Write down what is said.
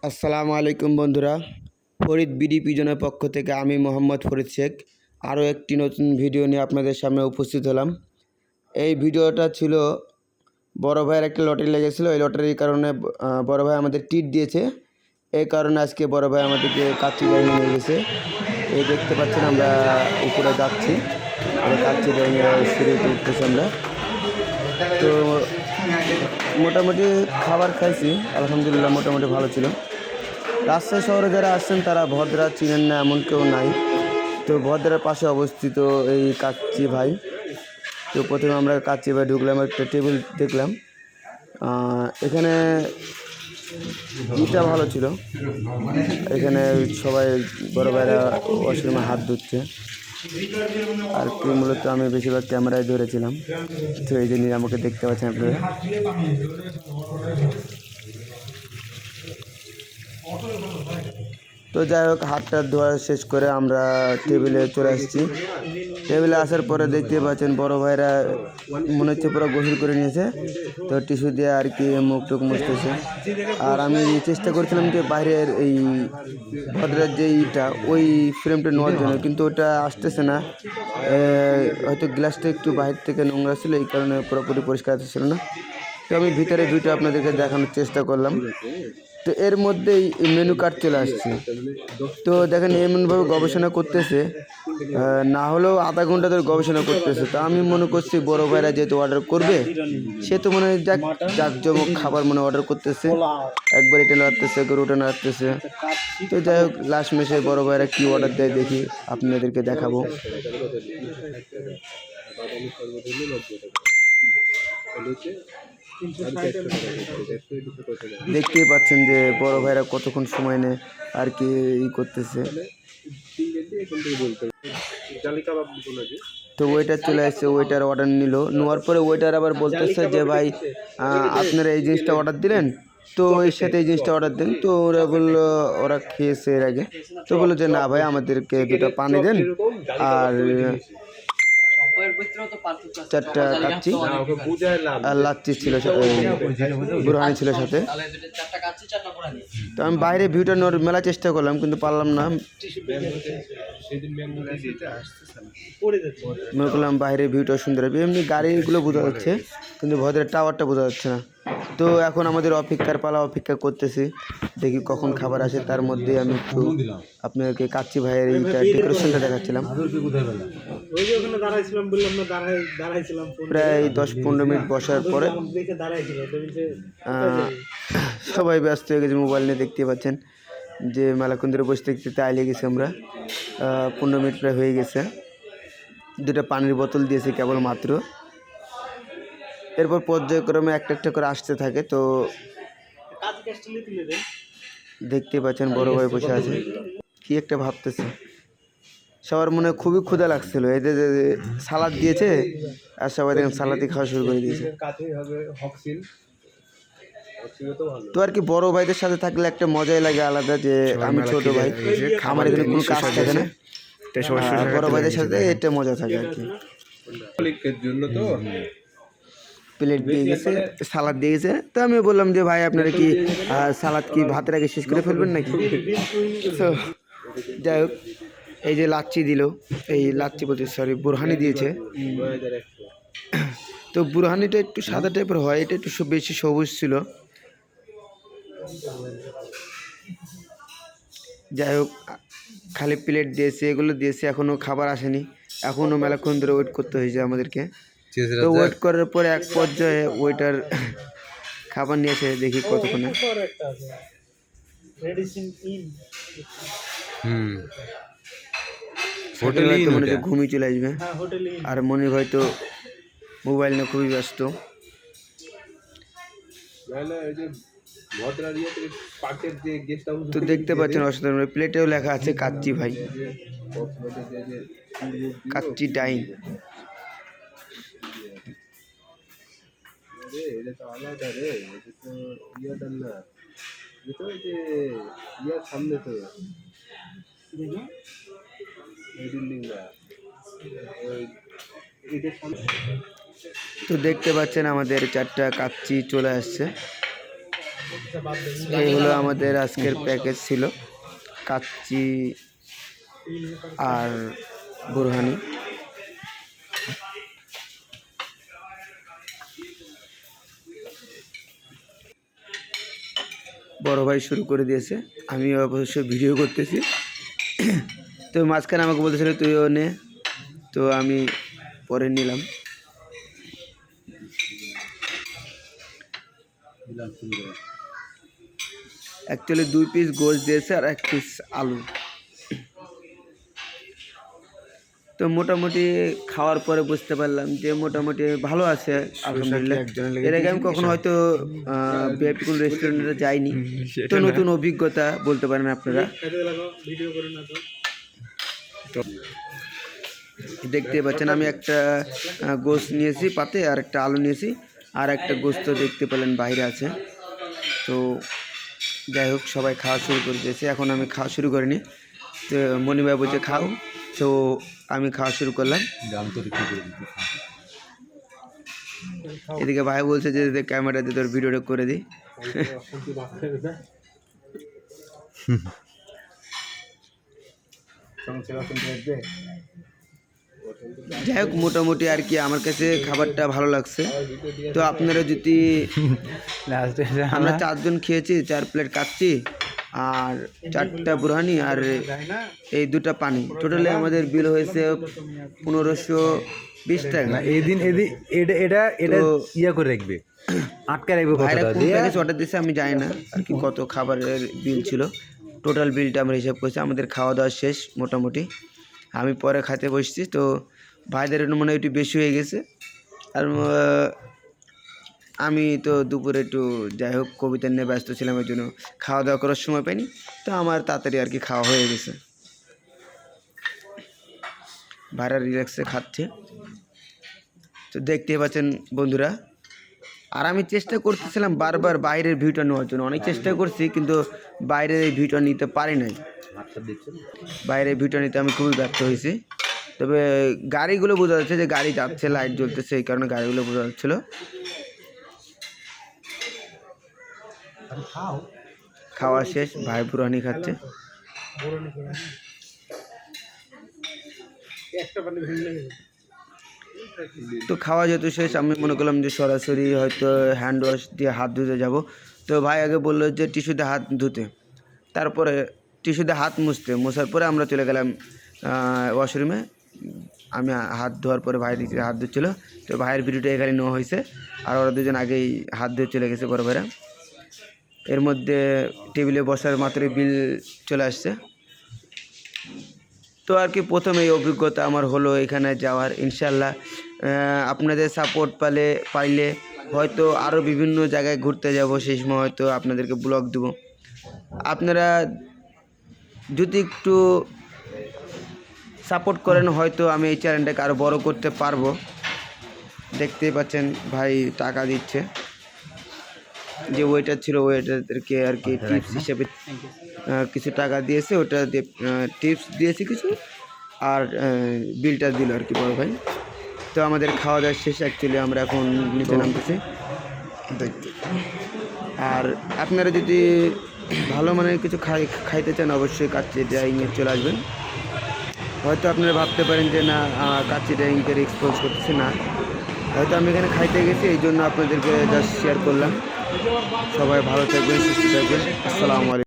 আসসালামু আলাইকুম বন্ধুরা, ফরিদ বিডি পিজনের পক্ষ থেকে আমি মোহাম্মদ ফরিদ শেখ আরও একটি নতুন ভিডিও নিয়ে আপনাদের সামনে উপস্থিত হলাম। এই ভিডিওটা ছিল বড় ভাইয়ের একটা লটারি লেগেছিল। এই লটারির কারণে বড় ভাই আমাদের টিট দিয়েছে। এই কারণে আজকে বড় ভাই আমাদেরকে কাচ্চি ডাইনে নিয়ে গেছে। এই দেখতে পাচ্ছেন আমরা উপরে যাচ্ছি, কাচ্চি ডাইনে সিঁড়িতে উঠতেছি আমরা। তো মোটামুটি খাবার খাইছি, আলহামদুলিল্লাহ মোটামুটি ভালো ছিল। রাজশাহী শহরে যারা আসছেন তারা ভদ্রা চিনেন না এমন কেউ নাই। তো ভদ্রার পাশে অবস্থিত এই কাচ্চি ভাই। তো প্রথমে আমরা কাচ্চি ভাই ঢুকলাম, একটা টেবিল দেখলাম। এখানে ইটা ভালো ছিল। এখানে সবাই বড় ভাইরা ওয়াশরুমে হাত ধুচ্ছে। আর কি মূলত আমি বেশিরভাগ ক্যামেরায় ধরেছিলাম, তো এই জন্যই আমাকে দেখতে পাচ্ছেন আপনারা। তো যাই হোক, হাতটা ধোয়া শেষ করে আমরা টেবিলে চলে আসছি। টেবিলে আসার পরে দেখতে পাচ্ছেন বড় ভাইরা মনে হচ্ছে পুরো গোসল করে নিয়েছে। তো টিস্যু দিয়ে আর কি মুখ টুক মুছতেছে। আর আমি চেষ্টা করছিলাম যে বাইরের এই ভদ্রের যে ইটা ওই ফ্রেমটা নেওয়ার জন্য, কিন্তু ওটা আসতেছে না। হয়তো গ্লাসটা একটু বাইরে থেকে নোংরা ছিল, এই কারণে পুরোপুরি পরিষ্কার ছিল না। তো আমি ভিতরে ভিউটা আপনাদেরকে দেখানোর চেষ্টা করলাম। তো এর মধ্যেই মেনু কার্ড চলে আসছে। তো দেখেন এমনভাবে গবেষণা করতেছে, না হলেও আধা ঘন্টা ধরে গবেষণা করতেছে। তো আমি মনে করছি বড় ভাইরা যেহেতু অর্ডার করবে, সে তো মনে হয় জাকজমক খাবার মনে অর্ডার করতেছে। একবার এটা নাড়তেছে, একবার ওটা নাড়তেছে। তো যাই হোক, লাস্ট মেশে বড় ভাইরা কী অর্ডার দেয় দেখি, আপনাদেরকে দেখাবো। দেখতেই পাচ্ছেন যে বড় ভাইরা কতক্ষণ সময় নেয় আর কি করতেছে। তো ওয়েটার চলে আসছে, ওয়েটার অর্ডার নেওয়ার পরে ওয়েটার আবার বলতেছে যে ভাই আপনারা এই জিনিসটা অর্ডার দিলেন, তো এর সাথে এই জিনিসটা অর্ডার দেন। তো ওরা বললো, ওরা খেয়েছে এর আগে, তো বললো যে না ভাই আমাদেরকে দুটো পানি দেন আর 4টা কাচ্চি আর লাচ্চি ছিল, বুরহানি ছিল সাথে। তো আমি বাইরে ভিউটা নেওয়ার মেলা চেষ্টা করলাম, কিন্তু পারলাম না। মনে করলাম বাইরে ভিউটা সুন্দর হবে, এমনি গাড়িগুলো বোঝা যাচ্ছে কিন্তু ভদ্রের টাওয়ারটা বোঝা যাচ্ছে না। তো এখন আমাদের অপেক্ষার পালা, অপেক্ষা করতেছি দেখি কখন খাবার আসে। তার মধ্যে আমি একটু আপনাদেরকে কাচ্চি ভাইয়ের এইটা ডেকোরেশনটা দেখাচ্ছিলাম। প্রায় 10-15 মিনিট বসার পরে সবাই ব্যস্ত হয়ে গেছে মোবাইল নিয়ে। দেখতে পাচ্ছেন যে মেলাক্ষণ ধরে বসে দেখতে আইলে গেছি আমরা। 15 মিনিট প্রায় হয়ে গেছে। দুটো পানির বোতল দিয়েছে কেবল মাত্র। এরপর পর্যায়ক্রমে একটা একটা করে আসতে থাকে। তো দেখতে পাচ্ছেন বড় ভাই বসে আছে, কি একটা ভাবতেছে। সবার মনে খুবই ক্ষুধা লাগছিল। এই যে সালাদ দিয়েছে আর সবাই দেখেন সালাদই খাওয়া শুরু করে দিয়েছে। তো আর কি বড় ভাইদের সাথে থাকলে একটা মজাই লাগে আলাদা, যে আমি ছোট ভাই, আমার এখানে কোনো কাজ থাকে না। বড় ভাইদের সাথে এটা মজা থাকে আর কি। প্লেট দিয়ে গেছে, সালাদ দিয়ে গেছে। তো আমি বললাম যে ভাই আপনারা কি সালাদ কি ভাতের আগে শেষ করে ফেলবেন নাকি? তো যাই হোক, এই যে লাচ্চি দিল, এই লাচ্চি বলতে সরি বুরহানি দিয়েছে। তো বুরহানিটা একটু সাদা টাইপের হয়, এটা একটু বেশি সবুজ ছিল। যাই হোক, খালি প্লেট দিয়েছে, এগুলো দিয়েছে, এখনও খাবার আসেনি। এখনও মেলাক্ষণ ধরে ওয়েট করতে হয়েছে আমাদেরকে। তো ওয়েট করার পরে এক পর্যায়ে ওয়েটার খাবার নিয়েছে, দেখি কতক্ষণে। মনে হচ্ছে ঘুমিয়ে চলে আসবে। আর মনির ভাই তো মোবাইল নিয়ে খুবই ব্যস্ত। তো দেখতে পাচ্ছেন অসাধারণ, প্লেটেও লেখা আছে কাচ্চি ভাই, কাচ্চি ডাইন। তো দেখতে পাচ্ছেন আমাদের 4টা কাচ্চি চলে আসছে। এই হলো আমাদের আজকের প্যাকেজ ছিল, কাচ্চি আর বুরহানি। বড় ভাই শুরু করে দিয়েছে, আমি অবশ্য ভিডিও করতেছি। তো মাঝখানে আমাকে বলতেছিল তুইও নে, তো আমি পরে নিলাম। অ্যাকচুয়ালি 2 পিস গোশত দিয়েছে আর 1 পিস আলু। তো মোটামুটি খাওয়ার পরে বুঝতে পারলাম যে মোটামুটি ভালো আছে আলহামদুলিল্লাহ। এর আগে আমি কখনো হয়তো ভিআইপি কোন রেস্টুরেন্টে যাইনি, তো নতুন অভিজ্ঞতা বলতে পারেন আপনারা। দেখতে পাচ্ছেন আমি একটা গোশত নিয়েছি পাতে, আর একটা আলু নিয়েছি, আর একটা গোশত দেখতে পেলেন বাইরে আছে। তো যাই হোক, সবাই খাওয়া শুরু করে দিয়েছে, এখন আমি খাওয়া শুরু করিনি। তো মনিভাই বলছে খাও, তো আমি খাওয়া শুরু করলাম। এদিকে ভাই বলছে যে ক্যামেরা দিয়ে তোর ভিডিওটা করে দিই। যাই হোক, মোটামুটি আর কি আমার কাছে খাবারটা ভালো লাগছে। তো আপনারা যদি, আমরা 4 জন খেয়েছি, 4 প্লেট কাচ্চি আর 4টা বুরহানি আর এই 2টা পানি, টোটালি আমাদের বিল হয়েছে 1520 টাকা। এটা ইয়া করে রাখবে, আটকে রাখবে। ভাইরা কোন প্যাকেজ অর্ডার দিয়েছে আমি জানি না আর কি, কত খাবারের বিল ছিল। টোটাল বিলটা আমরা হিসাব করছি। আমাদের খাওয়া দাওয়া শেষ মোটামুটি, আমি পরে খাইতে বসছি। তো ভাইদের মনে হয় একটু বেশি হয়ে গেছে। আর আমি তো দুপুরে একটু যাই হোক কবিতা নিয়ে ব্যস্ত ছিলাম, এর জন্য খাওয়া দাওয়া করার সময় পাইনি। তো আমার তাড়াতাড়ি আর কি খাওয়া হয়ে গেছে। ভাইরা রিল্যাক্সে খাচ্ছে, তো দেখতে পাচ্ছেন বন্ধুরা। আর আমি চেষ্টা করতেছিলাম বারবার বাইরের ভিউটা নেওয়ার জন্য, অনেক চেষ্টা করছি, কিন্তু বাইরের এই ভিউটা নিতে পারি নাই। বাইরের ভিউটা নিতে আমি খুবই ব্যর্থ হয়েছি। তবে গাড়িগুলো বোঝা যাচ্ছে যে গাড়ি যাচ্ছে, লাইট জ্বলতেছে, এই কারণে গাড়িগুলো বোঝা যাচ্ছিলো। খাওয়া শেষ, ভাই বুরহানি খাচ্ছে। তো খাওয়া যেহেতু শেষ, আমি মনে করলাম যে সরাসরি হয়তো হ্যান্ড ওয়াশ দিয়ে হাত ধুতে যাব। তো ভাই আগে বললো যে টিস্যুতে হাত ধুতে, তারপরে টিস্যুতে হাত মোছার পরে আমরা চলে গেলাম ওয়াশরুমে। আমি হাত ধোয়ার পরে ভাই দিকে হাত ধুচ্ছিলো। তো ভাইয়ের ভিডিওটা এখানে নেওয়া হয়েছে, আর ওরা দুজন আগেই হাত ধুয়ে চলে গেছে বড় ভাইরা। এর মধ্যে টেবিলে বসার মাত্রই বিল চলে আসছে। তো আর কি প্রথম এই অভিজ্ঞতা আমার হলো এখানে যাওয়ার। ইনশাল্লাহ আপনাদের সাপোর্ট পাইলে হয়তো আরও বিভিন্ন জায়গায় ঘুরতে যাব, সেই সময় হয়তো আপনাদেরকে ব্লগ দেবো। আপনারা যদি একটু সাপোর্ট করেন, হয়তো আমি এই চ্যানেলটাকে আরও বড় করতে পারবো। দেখতেই পাচ্ছেন ভাই টাকা দিচ্ছে, যে ওয়েটার ছিল ওয়েটারদেরকে আর কি টিপস হিসেবে কিছু টাকা দিয়েছে, ওটা দিয়ে টিপস দিয়েছে কিছু, আর বিলটা দিল আর কি বড় ভাই। তো আমাদের খাওয়া দাওয়া শেষ, অ্যাকচুয়ালি আমরা এখন নিচে নামতেছি। আর আপনারা যদি ভালো মানের কিছু খাইতে চান, অবশ্যই কাচ্চি ডাইংয়ে চলে আসবেন। হয়তো আপনারা ভাবতে পারেন যে না কাচ্চি ডাইংকে এক্সপোজ করতেছি, না, হয়তো আমি এখানে খাইতে গেছি, এই জন্য আপনাদেরকে জাস্ট শেয়ার করলাম। সবাই ভালো থাকবেন, সুস্থ থাকবেন। আসসালামু আলাইকুম।